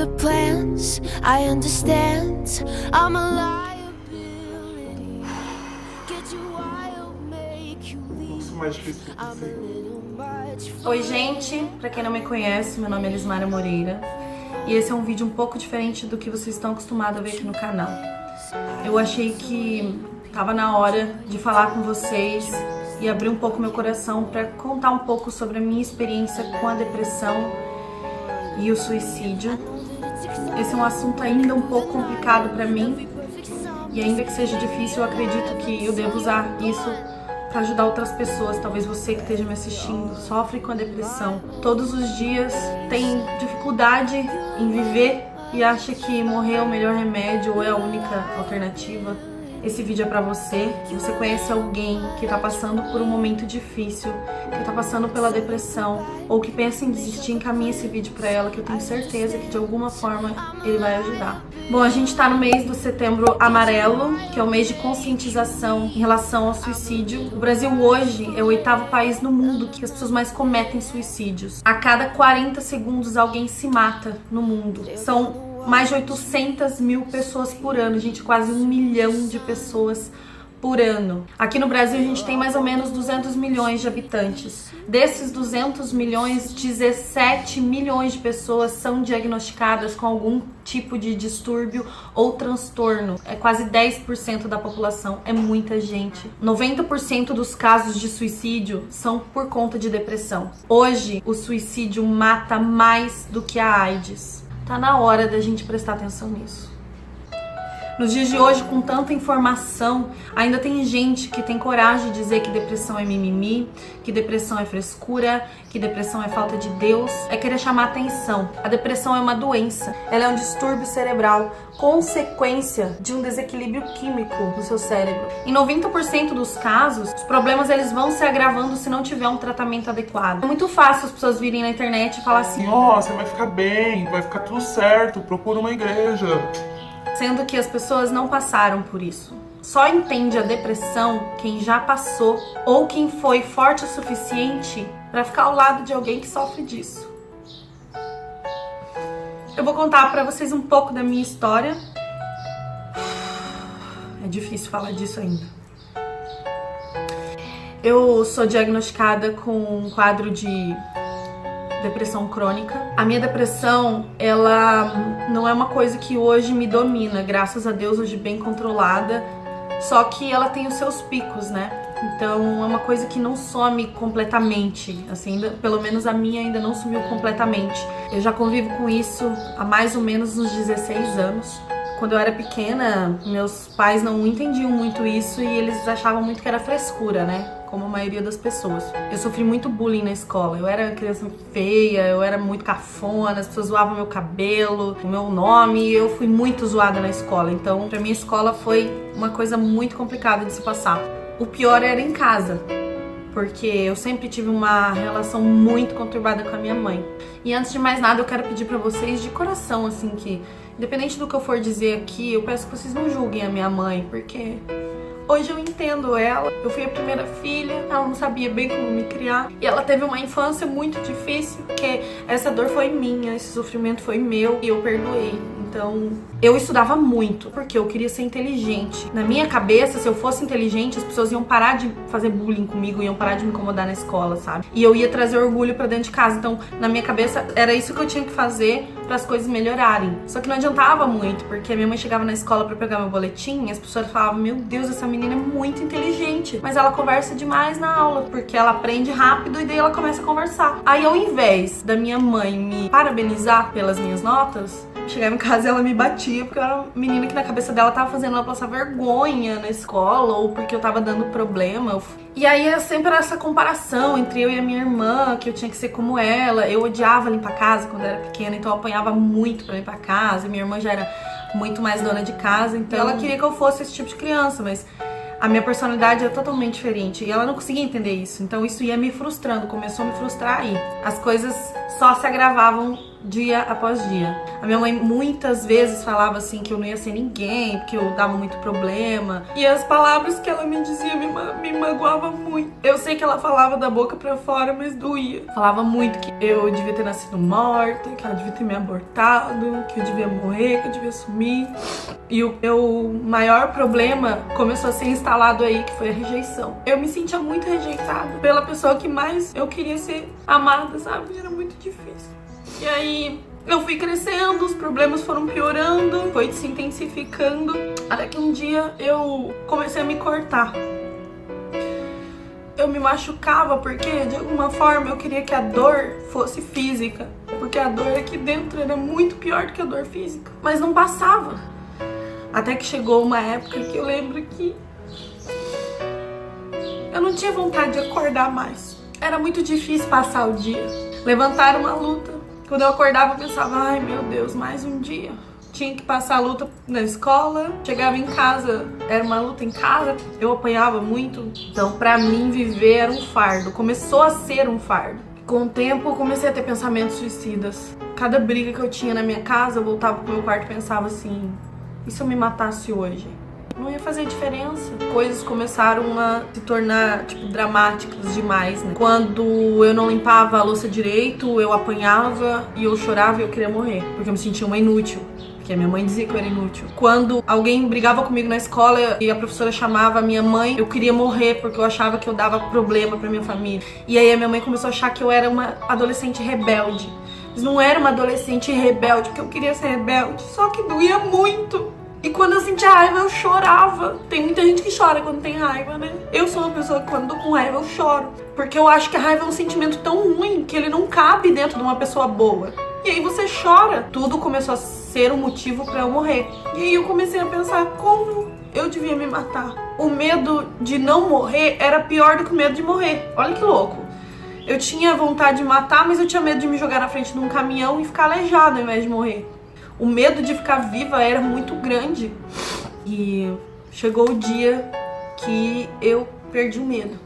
the plans, I understand. I'm a liability. Get you wild, make you leave. Mais difícil que I'm a você. little much for Oi gente, pra quem não me conhece, meu nome é Elismara Moreira e esse é um vídeo um pouco diferente do que vocês estão acostumados a ver aqui no canal. Eu achei que tava na hora de falar com vocês e abrir um pouco meu coração pra contar um pouco sobre a minha experiência com a depressão e o suicídio. Esse é um assunto ainda um pouco complicado pra mim e ainda que seja difícil, eu acredito que eu devo usar isso para ajudar outras pessoas. Talvez você que esteja me assistindo sofre com a depressão. Todos os dias tem dificuldade em viver e acha que morrer é o melhor remédio ou é a única alternativa. Esse vídeo é pra você. Se você conhece alguém que tá passando por um momento difícil, que tá passando pela depressão ou que pensa em desistir, encaminhe esse vídeo pra ela, que eu tenho certeza que de alguma forma ele vai ajudar. Bom, a gente tá no mês do Setembro Amarelo, que é o mês de conscientização em relação ao suicídio. O Brasil hoje é o 8º país no mundo que as pessoas mais cometem suicídios. A cada 40 segundos alguém se mata no mundo. São mais de 800 mil pessoas por ano, gente, quase 1 milhão de pessoas por ano. Aqui no Brasil a gente tem mais ou menos 200 milhões de habitantes. Desses 200 milhões, 17 milhões de pessoas são diagnosticadas com algum tipo de distúrbio ou transtorno. É quase 10% da população, é muita gente. 90% dos casos de suicídio são por conta de depressão. Hoje, o suicídio mata mais do que a AIDS. Tá na hora da gente prestar atenção nisso. Nos dias de hoje, com tanta informação, ainda tem gente que tem coragem de dizer que depressão é mimimi, que depressão é frescura, que depressão é falta de Deus, é querer chamar atenção. A depressão é uma doença, ela é um distúrbio cerebral, consequência de um desequilíbrio químico no seu cérebro. Em 90% dos casos, os problemas eles vão se agravando se não tiver um tratamento adequado. É muito fácil as pessoas virem na internet e falar assim: Nossa, vai ficar bem, vai ficar tudo certo, procura uma igreja. Sendo que as pessoas não passaram por isso. Só entende a depressão quem já passou ou quem foi forte o suficiente para ficar ao lado de alguém que sofre disso. Eu vou contar pra vocês um pouco da minha história. É difícil falar disso ainda. Eu sou diagnosticada com um quadro de depressão crônica. A minha depressão, ela não é uma coisa que hoje me domina, graças a Deus, hoje bem controlada, só que ela tem os seus picos, né? Então é uma coisa que não some completamente, assim, ainda, pelo menos a minha ainda não sumiu completamente. Eu já convivo com isso há mais ou menos uns 16 anos. Quando eu era pequena, meus pais não entendiam muito isso e eles achavam muito que era frescura, né? Como a maioria das pessoas. Eu sofri muito bullying na escola. Eu era criança feia, eu era muito cafona, as pessoas zoavam meu cabelo, o meu nome, e eu fui muito zoada na escola. Então, pra mim, a escola foi uma coisa muito complicada de se passar. O pior era em casa, porque eu sempre tive uma relação muito conturbada com a minha mãe. E antes de mais nada, eu quero pedir pra vocês de coração, assim, que independente do que eu for dizer aqui, eu peço que vocês não julguem a minha mãe, porque hoje eu entendo ela. Eu fui a primeira filha, ela não sabia bem como me criar. E ela teve uma infância muito difícil, porque essa dor foi minha, esse sofrimento foi meu e eu perdoei. Então, eu estudava muito, porque eu queria ser inteligente. Na minha cabeça, se eu fosse inteligente, as pessoas iam parar de fazer bullying comigo, iam parar de me incomodar na escola, sabe? E eu ia trazer orgulho pra dentro de casa. Então, na minha cabeça, era isso que eu tinha que fazer para as coisas melhorarem. Só que não adiantava muito, porque a minha mãe chegava na escola pra pegar meu boletim e as pessoas falavam: meu Deus, essa menina é muito inteligente, mas ela conversa demais na aula, porque ela aprende rápido e daí ela começa a conversar. Aí, ao invés da minha mãe me parabenizar pelas minhas notas, chegava em casa e ela me batia, porque eu era uma menina que na cabeça dela tava fazendo ela passar vergonha na escola, ou porque eu tava dando problema. E aí sempre era essa comparação entre eu e a minha irmã, que eu tinha que ser como ela. Eu odiava limpar a casa quando eu era pequena, então eu apanhava muito pra limpar a casa. Minha irmã já era muito mais dona de casa, então ela queria que eu fosse esse tipo de criança, mas a minha personalidade é totalmente diferente e ela não conseguia entender isso. Então isso ia me frustrando, começou a me frustrar aí. As coisas só se agravavam dia após dia. A minha mãe muitas vezes falava assim que eu não ia ser ninguém, porque eu dava muito problema. E as palavras que ela me dizia me magoavam muito. Eu sei que ela falava da boca pra fora, mas doía. Falava muito que eu devia ter nascido morta, que ela devia ter me abortado, que eu devia morrer, que eu devia sumir. E o meu maior problema começou a ser instalado aí, que foi a rejeição. Eu me sentia muito rejeitada pela pessoa que mais eu queria ser amada, sabe? Era muito difícil. E aí eu fui crescendo, os problemas foram piorando, foi se intensificando, até que um dia eu comecei a me cortar. Eu me machucava porque, de alguma forma, eu queria que a dor fosse física. Porque a dor aqui dentro era muito pior do que a dor física. Mas não passava. Até que chegou uma época que eu lembro que eu não tinha vontade de acordar mais. Era muito difícil passar o dia. Levantar uma luta. Quando eu acordava, eu pensava, ai meu Deus, mais um dia. Tinha que passar a luta na escola, chegava em casa, era uma luta em casa, eu apanhava muito. Então, pra mim, viver era um fardo, começou a ser um fardo. Com o tempo, eu comecei a ter pensamentos suicidas. Cada briga que eu tinha na minha casa, eu voltava pro meu quarto e pensava assim, e se eu me matasse hoje? Não ia fazer diferença. Coisas começaram a se tornar, tipo, dramáticas demais, né? Quando eu não limpava a louça direito, eu apanhava e eu chorava e eu queria morrer, porque eu me sentia uma inútil. Porque a minha mãe dizia que eu era inútil. Quando alguém brigava comigo na escola e a professora chamava a minha mãe, eu queria morrer porque eu achava que eu dava problema pra minha família. E aí a minha mãe começou a achar que eu era uma adolescente rebelde. Mas não era uma adolescente rebelde, porque eu queria ser rebelde. Só que doía muito. E quando eu sentia raiva, eu chorava. Tem muita gente que chora quando tem raiva, né? Eu sou uma pessoa que quando tô com raiva, eu choro. Porque eu acho que a raiva é um sentimento tão ruim que ele não cabe dentro de uma pessoa boa. E aí você chora. Tudo começou a ser um motivo pra eu morrer. E aí eu comecei a pensar como eu devia me matar. O medo de não morrer era pior do que o medo de morrer. Olha que louco. Eu tinha vontade de matar, mas eu tinha medo de me jogar na frente de um caminhão e ficar aleijada ao invés de morrer. O medo de ficar viva era muito grande. E chegou o dia que eu perdi o medo.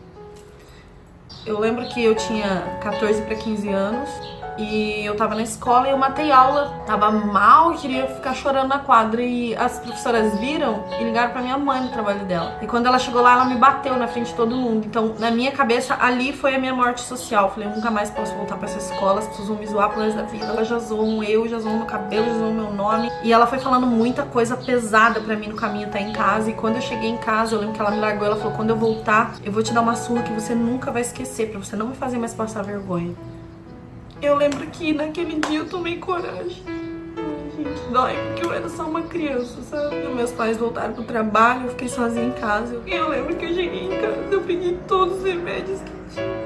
Eu lembro que eu tinha 14 para 15 anos e eu tava na escola e eu matei aula. Tava mal e queria ficar chorando na quadra. E as professoras viram e ligaram pra minha mãe no trabalho dela. E quando ela chegou lá, ela me bateu na frente de todo mundo. Então, na minha cabeça, ali foi a minha morte social. Eu falei, eu nunca mais posso voltar pra essa escola, as pessoas vão me zoar pro resto da vida. Elas já zoam eu, já zoam meu cabelo, já zoam meu nome. E ela foi falando muita coisa pesada pra mim no caminho até em casa. E quando eu cheguei em casa, eu lembro que ela me largou. Ela falou, quando eu voltar, eu vou te dar uma surra que você nunca vai esquecer, pra você não me fazer mais passar vergonha. Eu lembro que naquele dia eu tomei coragem. Ai, gente, dói, porque eu era só uma criança, sabe? E meus pais voltaram pro trabalho, eu fiquei sozinha em casa. E eu lembro que eu cheguei em casa, eu peguei todos os remédios que tinha.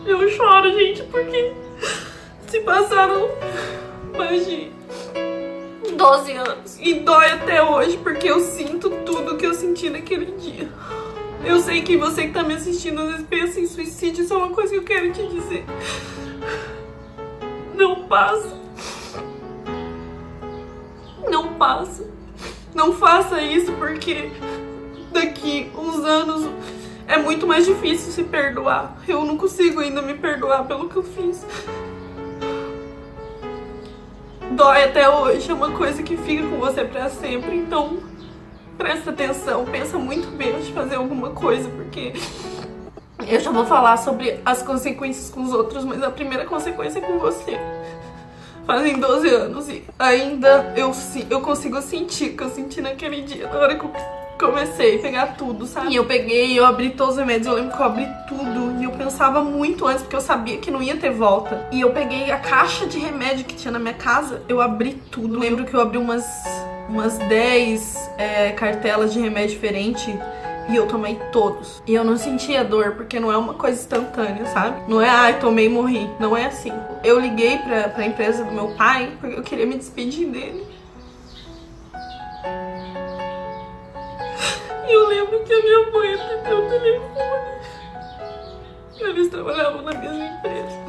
Eu choro, gente, porque se passaram mais de 12 anos. E dói até hoje, porque eu sinto tudo que eu senti naquele dia. Eu sei que você que tá me assistindo às vezes pensa em suicídio, isso é uma coisa que eu quero te dizer. Não passa. Não passa. Não faça isso, porque daqui uns anos é muito mais difícil se perdoar. Eu não consigo ainda me perdoar pelo que eu fiz. Dói até hoje, é uma coisa que fica com você pra sempre, então presta atenção, pensa muito bem antes de fazer alguma coisa, porque eu já vou falar sobre as consequências com os outros, mas a primeira consequência é com você. Fazem 12 anos e ainda eu consigo sentir o que eu senti naquele dia, na hora que eu comecei a pegar tudo, sabe? E eu abri todos os remédios, eu lembro que eu abri tudo e eu pensava muito antes, porque eu sabia que não ia ter volta. E eu peguei a caixa de remédio que tinha na minha casa, eu abri tudo. Eu lembro que eu abri umas 10 cartelas de remédio diferente e eu tomei todos. E eu não sentia dor, porque não é uma coisa instantânea, sabe? Não é, ai, tomei e morri. Não é assim. Eu liguei pra empresa do meu pai, porque eu queria me despedir dele. E eu lembro que a minha mãe atendeu o telefone. Eles trabalhavam na mesma empresa.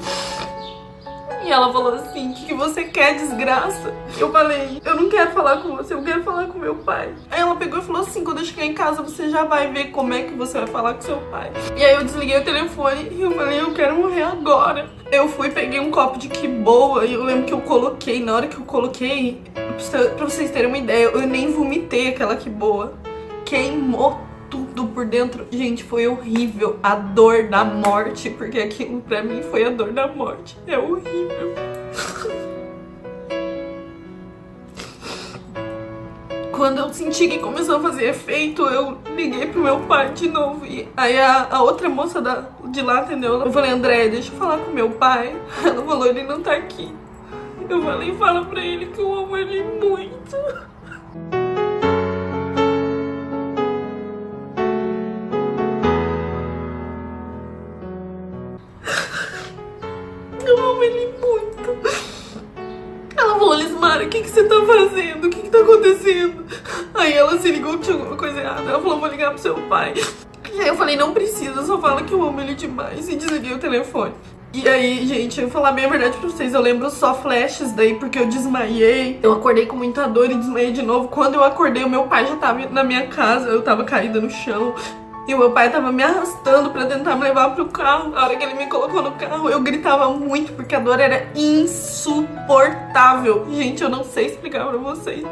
E E ela falou assim, o que você quer, desgraça? Eu falei, eu não quero falar com você, eu quero falar com meu pai. Aí ela pegou e falou assim, quando eu chegar em casa você já vai ver como é que você vai falar com seu pai. E aí eu desliguei o telefone e eu falei, eu quero morrer agora. Eu fui, peguei um copo de que boa e eu lembro que eu coloquei, na hora que eu coloquei, pra vocês terem uma ideia, eu nem vomitei aquela que boa. Queimou tudo por dentro. Gente, foi horrível. A dor da morte, porque aquilo pra mim foi a dor da morte. É horrível. Quando eu senti que começou a fazer efeito, eu liguei pro meu pai de novo. E aí a outra moça de lá atendeu. Eu falei, André, deixa eu falar com meu pai. Ela falou, ele não tá aqui. Eu falei, fala pra ele que eu amo ele muito. Eu amo ele muito. Ela falou, Lismara, o que você tá fazendo? O que tá acontecendo? Aí ela se ligou que tinha alguma coisa errada. Ela falou, vou ligar pro seu pai. E aí eu falei, não precisa, só fala que eu amo ele demais. E desliguei o telefone. E aí, gente, eu vou falar bem a verdade pra vocês. Eu lembro só flashes daí, porque eu desmaiei. Eu acordei com muita dor e desmaiei de novo. Quando eu acordei, o meu pai já tava na minha casa. Eu tava caída no chão. E o meu pai tava me arrastando pra tentar me levar pro carro. Na hora que ele me colocou no carro, eu gritava muito, porque a dor era insuportável. Gente, eu não sei explicar pra vocês.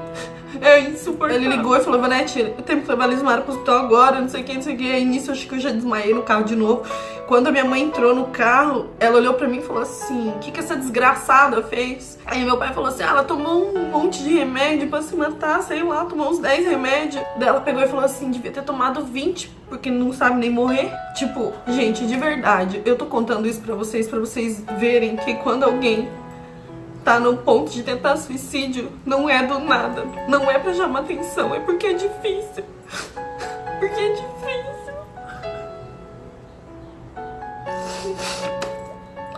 É insuportável. Ele ligou e falou, Vanete, eu tenho que levar a Lismara pro hospital agora, não sei o que, não sei o que. Aí nisso eu acho que eu já desmaiei no carro de novo. Quando a minha mãe entrou no carro, ela olhou pra mim e falou assim, o que essa desgraçada fez? Aí meu pai falou assim, ela tomou um monte de remédio pra se matar, sei lá, tomou uns 10 remédios. Daí ela pegou e falou assim, devia ter tomado 20, porque não sabe nem morrer. Tipo, gente, de verdade, eu tô contando isso pra vocês verem que quando alguém tá no ponto de tentar suicídio, não é do nada. Não é pra chamar atenção, é porque é difícil. Porque é difícil.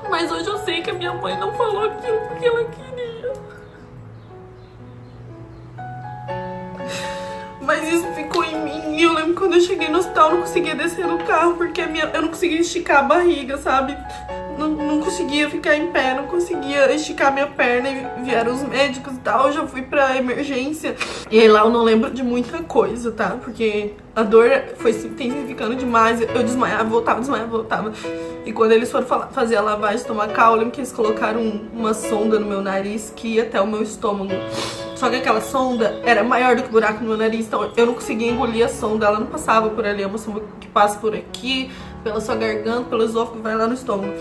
Mas hoje eu sei que a minha mãe não falou aquilo porque ela queria. Mas isso ficou em mim. E eu lembro quando eu cheguei no hospital, eu não conseguia descer no carro, porque eu não conseguia esticar a barriga, sabe? Não conseguia ficar em pé, não conseguia esticar minha perna. E vieram os médicos e tal, eu já fui pra emergência. E aí lá eu não lembro de muita coisa, tá? Porque a dor foi se intensificando demais. Eu desmaiava, voltava, desmaiava, voltava. E quando eles foram fazer a lavagem estomacal, eu lembro que eles colocaram uma sonda no meu nariz que ia até o meu estômago. Só que aquela sonda era maior do que o buraco no meu nariz, então eu não conseguia engolir a sonda, ela não passava por ali. É uma sonda que passa por aqui, pela sua garganta, pelo esôfago e vai lá no estômago.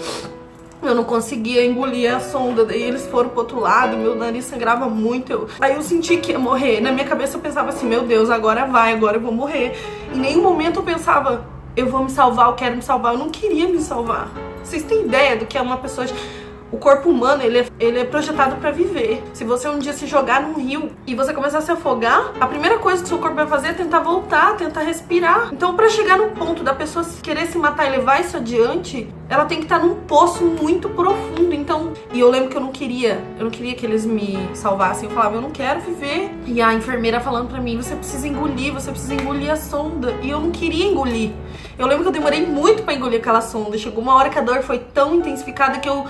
Eu não conseguia engolir a sonda, daí eles foram pro outro lado, meu nariz sangrava muito. Aí eu senti que ia morrer. Na minha cabeça eu pensava assim, meu Deus, agora vai, agora eu vou morrer. Em nenhum momento eu pensava, eu vou me salvar, eu quero me salvar. Eu não queria me salvar. Vocês têm ideia do que é uma pessoa... O corpo humano, ele é projetado pra viver. Se você um dia se jogar num rio e você começar a se afogar, a primeira coisa que o seu corpo vai fazer é tentar voltar, tentar respirar. Então, pra chegar no ponto da pessoa querer se matar e levar isso adiante, ela tem que estar num poço muito profundo. Então, e eu lembro que eu não queria que eles me salvassem. Eu falava, eu não quero viver. E a enfermeira falando pra mim, você precisa engolir a sonda. E eu não queria engolir. Eu lembro que eu demorei muito pra engolir aquela sonda. Chegou uma hora que a dor foi tão intensificada que eu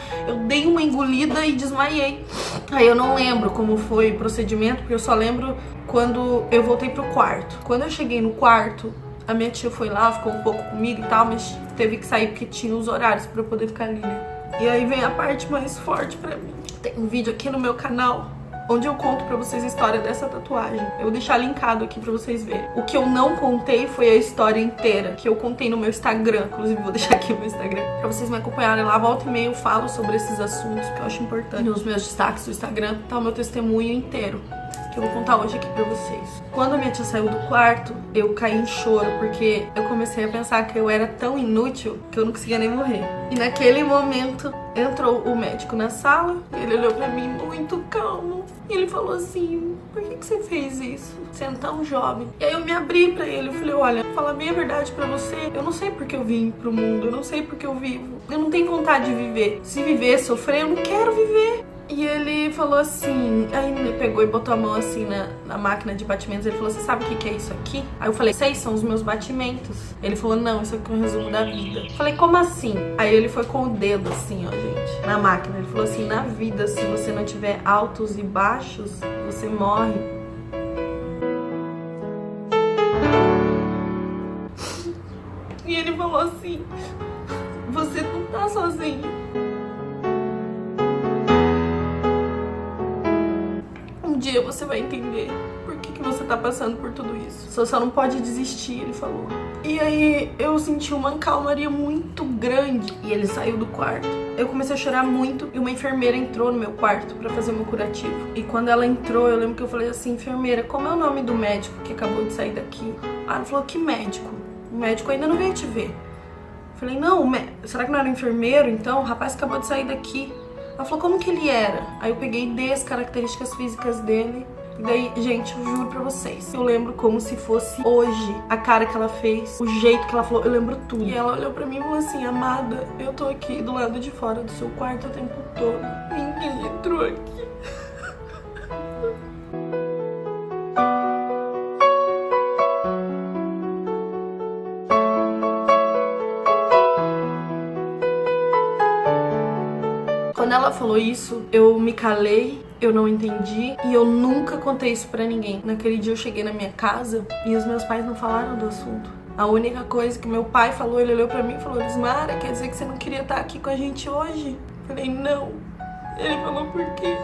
dei uma engolida e desmaiei. Aí eu não lembro como foi o procedimento, porque eu só lembro quando eu voltei pro quarto. Quando eu cheguei no quarto, a minha tia foi lá, ficou um pouco comigo e tal, mas teve que sair porque tinha os horários pra eu poder ficar ali, né? E aí vem a parte mais forte pra mim. Tem um vídeo aqui no meu canal onde eu conto pra vocês a história dessa tatuagem. Eu vou deixar linkado aqui pra vocês verem. O que eu não contei foi a história inteira, que eu contei no meu Instagram. Inclusive, vou deixar aqui o meu Instagram pra vocês me acompanharem lá. Volta e meia eu falo sobre esses assuntos que eu acho importante. Nos meus destaques do Instagram tá o meu testemunho inteiro, que eu vou contar hoje aqui pra vocês. Quando a minha tia saiu do quarto, eu caí em choro, porque eu comecei a pensar que eu era tão inútil que eu não conseguia nem morrer. E naquele momento, entrou o médico na sala, ele olhou pra mim muito calmo, e ele falou assim, por que você fez isso? Você é tão jovem. E aí eu me abri pra ele, eu falei, olha, falar bem a verdade pra você, eu não sei porque eu vim pro mundo, eu não sei porque eu vivo. Eu não tenho vontade de viver. Se viver, sofrer, eu não quero viver. E ele falou assim, aí ele pegou e botou a mão assim na máquina de batimentos. Ele falou, você sabe o que é isso aqui? Aí eu falei, sei, são os meus batimentos. Ele falou, não, isso aqui é um resumo da vida. Eu falei, como assim? Aí ele foi com o dedo assim, ó, gente, na máquina. Ele falou assim, na vida, se você não tiver altos e baixos, você morre. E ele falou assim, você não tá sozinho. Um dia você vai entender por que você tá passando por tudo isso. Você só não pode desistir, ele falou. E aí eu senti uma calmaria muito grande e ele saiu do quarto. Eu comecei a chorar muito e uma enfermeira entrou no meu quarto pra fazer o meu curativo. E quando ela entrou, eu lembro que eu falei assim, enfermeira, como é o nome do médico que acabou de sair daqui? Ah, ela falou, que médico? O médico ainda não veio te ver. Eu falei, não, será que não era enfermeiro então? O rapaz acabou de sair daqui. Ela falou, como que ele era? Aí eu peguei e dei as características físicas dele. E daí, gente, eu juro pra vocês, eu lembro como se fosse hoje a cara que ela fez, o jeito que ela falou, eu lembro tudo. E ela olhou pra mim e falou assim, amada, eu tô aqui do lado de fora do seu quarto o tempo todo. Ninguém entrou aqui. Quando ela falou isso, eu me calei, eu não entendi e eu nunca contei isso pra ninguém. Naquele dia eu cheguei na minha casa e os meus pais não falaram do assunto. A única coisa que meu pai falou, ele olhou pra mim e falou, Lismara, quer dizer que você não queria estar aqui com a gente hoje? Eu falei, não. Ele falou, por quê?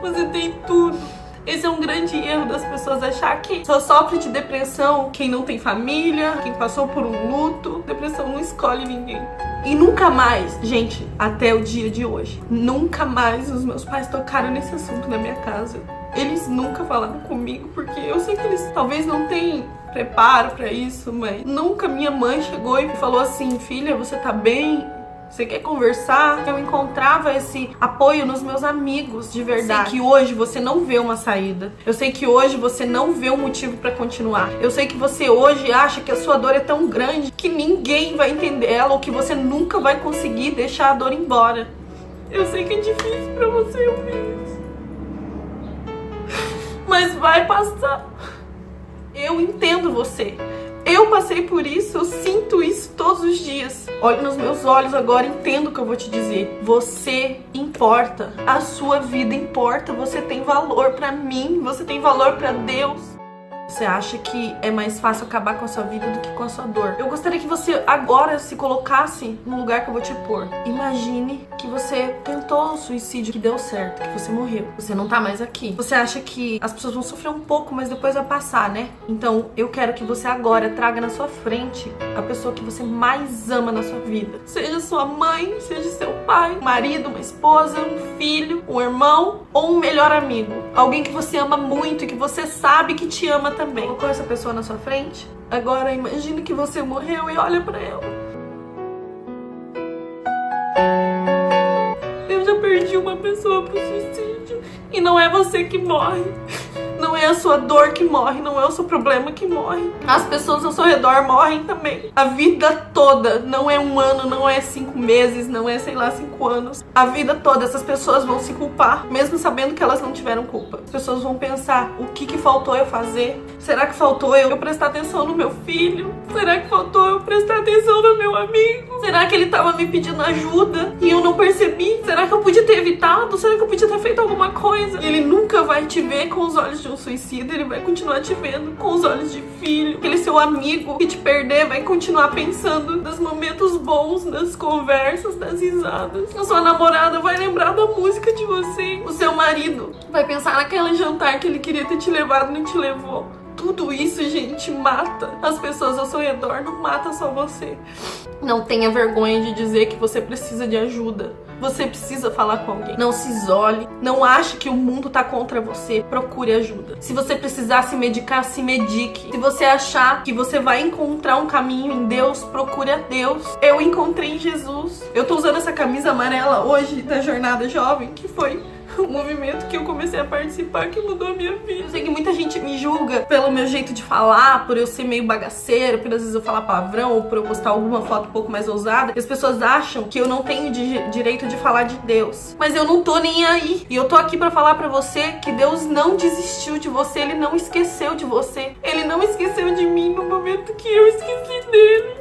Você tem tudo. Esse é um grande erro das pessoas achar que só sofre de depressão quem não tem família, quem passou por um luto. Depressão não escolhe ninguém. E nunca mais, gente, até o dia de hoje, nunca mais os meus pais tocaram nesse assunto na minha casa. Eles nunca falaram comigo, porque eu sei que eles talvez não tenham preparo pra isso, mas nunca minha mãe chegou e falou assim, filha, você tá bem? Você quer conversar? Eu encontrava esse apoio nos meus amigos, de verdade. Eu sei que hoje você não vê uma saída. Eu sei que hoje você não vê um motivo pra continuar. Eu sei que você hoje acha que a sua dor é tão grande que ninguém vai entender ela ou que você nunca vai conseguir deixar a dor embora. Eu sei que é difícil pra você ouvir isso. Mas vai passar. Eu entendo você. Eu passei por isso, eu sinto isso todos os dias. Olhe nos meus olhos agora, entendo o que eu vou te dizer. Você importa, a sua vida importa, você tem valor pra mim, você tem valor pra Deus. Você acha que é mais fácil acabar com a sua vida do que com a sua dor? Eu gostaria que você agora se colocasse no lugar que eu vou te pôr. Imagine que você tentou o suicídio, que deu certo, que você morreu. Você não tá mais aqui. Você acha que as pessoas vão sofrer um pouco, mas depois vai passar, né? Então, eu quero que você agora traga na sua frente a pessoa que você mais ama na sua vida. Seja sua mãe, seja seu pai, um marido, uma esposa, um filho, um irmão ou um melhor amigo. Alguém que você ama muito e que você sabe que te ama também. Colocou essa pessoa na sua frente? Agora imagine que você morreu e olha pra ela. Eu já perdi uma pessoa pro suicídio. E não é você que morre. Não é a sua dor que morre, não é o seu problema que morre. As pessoas ao seu redor morrem também. A vida toda, não é um ano, não é 5 meses, não é, sei lá, 5 anos. A vida toda, essas pessoas vão se culpar, mesmo sabendo que elas não tiveram culpa. As pessoas vão pensar, o que faltou eu fazer? Será que faltou eu prestar atenção no meu filho? Será que faltou eu prestar atenção no meu amigo? Será que ele tava me pedindo ajuda e eu não percebi? Será que eu podia ter evitado? Será que eu podia ter feito alguma coisa? Ele nunca vai te ver com os olhos de um suicida, ele vai continuar te vendo com os olhos de filho. Aquele seu amigo que te perder vai continuar pensando nos momentos bons, nas conversas, das risadas. A sua namorada vai lembrar da música de você. O seu marido vai pensar naquele jantar que ele queria ter te levado e não te levou. Tudo isso, gente, mata as pessoas ao seu redor, não mata só você. Não tenha vergonha de dizer que você precisa de ajuda. Você precisa falar com alguém. Não se isole. Não ache que o mundo tá contra você. Procure ajuda. Se você precisar se medicar, se medique. Se você achar que você vai encontrar um caminho em Deus, procure a Deus. Eu encontrei em Jesus. Eu tô usando essa camisa amarela hoje da Jornada Jovem, que foi um movimento que eu comecei a participar que mudou a minha vida. Eu sei que muita gente me julga pelo meu jeito de falar, por eu ser meio bagaceira, por às vezes eu falar palavrão ou por eu postar alguma foto um pouco mais ousada. E as pessoas acham que eu não tenho direito de falar de Deus. Mas eu não tô nem aí. E eu tô aqui pra falar pra você que Deus não desistiu de você, Ele não esqueceu de você. Ele não esqueceu de mim no momento que eu esqueci dele.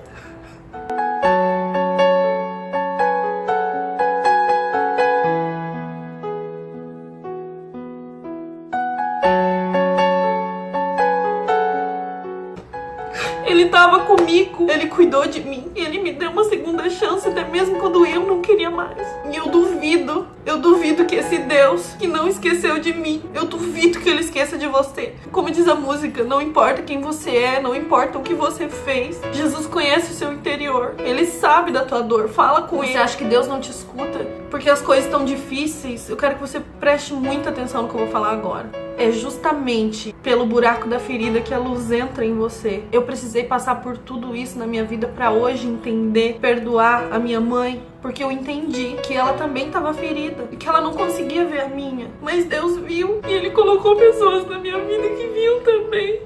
Ele tava comigo, ele cuidou de mim, ele me deu uma segunda chance, até mesmo quando eu não queria mais. E eu duvido que esse Deus que não esqueceu de mim, eu duvido que ele esqueça de você. Como diz a música, não importa quem você é, não importa o que você fez, Jesus conhece o seu interior, ele sabe da tua dor, fala com ele. Você acha que Deus não te escuta? Porque as coisas estão difíceis, eu quero que você preste muita atenção no que eu vou falar agora. É justamente pelo buraco da ferida que a luz entra em você. Eu precisei passar por tudo isso na minha vida pra hoje entender, perdoar a minha mãe, porque eu entendi que ela também estava ferida e que ela não conseguia ver a minha. Mas Deus viu e Ele colocou pessoas na minha vida que viam também.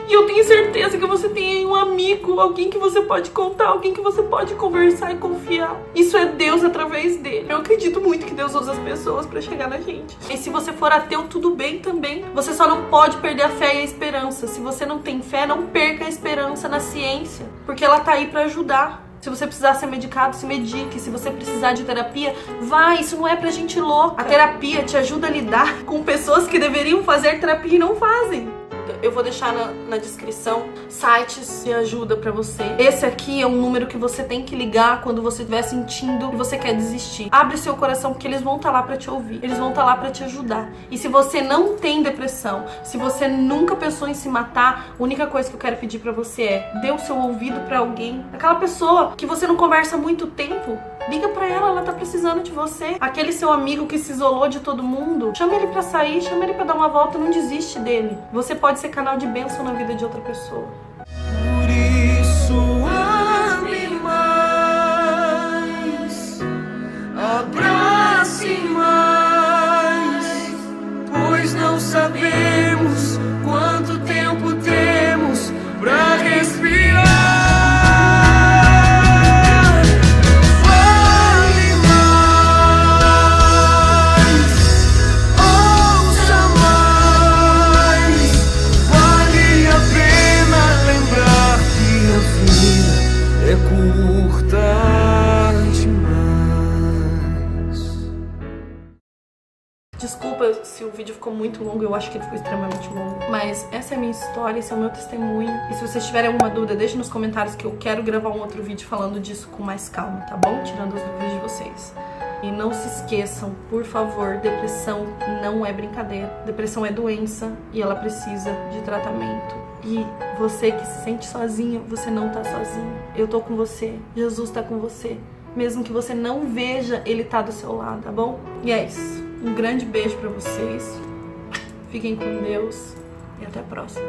E eu tenho certeza que você tem um amigo, alguém que você pode contar, alguém que você pode conversar e confiar. Isso é Deus através dele. Eu acredito muito que Deus usa as pessoas pra chegar na gente. E se você for ateu, tudo bem também. Você só não pode perder a fé e a esperança. Se você não tem fé, não perca a esperança na ciência, porque ela tá aí pra ajudar. Se você precisar ser medicado, se medique. Se você precisar de terapia, vai. Isso não é pra gente louca. A terapia te ajuda a lidar com pessoas que deveriam fazer terapia e não fazem. Eu vou deixar na descrição sites de ajuda pra você. Esse aqui é um número que você tem que ligar quando você estiver sentindo que você quer desistir. Abre seu coração, porque eles vão estar lá pra te ouvir. Eles vão estar lá pra te ajudar. E se você não tem depressão, se você nunca pensou em se matar, a única coisa que eu quero pedir pra você é: dê o seu ouvido pra alguém. Aquela pessoa que você não conversa há muito tempo, liga pra ela tá precisando de você. Aquele seu amigo que se isolou de todo mundo, chama ele pra sair, chama ele pra dar uma volta, não desiste dele. Você pode ser canal de bênção na vida de outra pessoa. Por isso ame mais, abrace mais, pois não sabemos quanto tempo temos pra respirar. Desculpa se o vídeo ficou muito longo, eu acho que ele ficou extremamente longo. Mas essa é a minha história, esse é o meu testemunho. E se vocês tiverem alguma dúvida, deixe nos comentários que eu quero gravar um outro vídeo falando disso com mais calma, tá bom? Tirando as dúvidas de vocês. E não se esqueçam, por favor, depressão não é brincadeira. Depressão é doença e ela precisa de tratamento. E você que se sente sozinho, você não tá sozinho. Eu tô com você, Jesus tá com você. Mesmo que você não veja, Ele tá do seu lado, tá bom? E é isso. Um grande beijo pra vocês. Fiquem com Deus e até a próxima.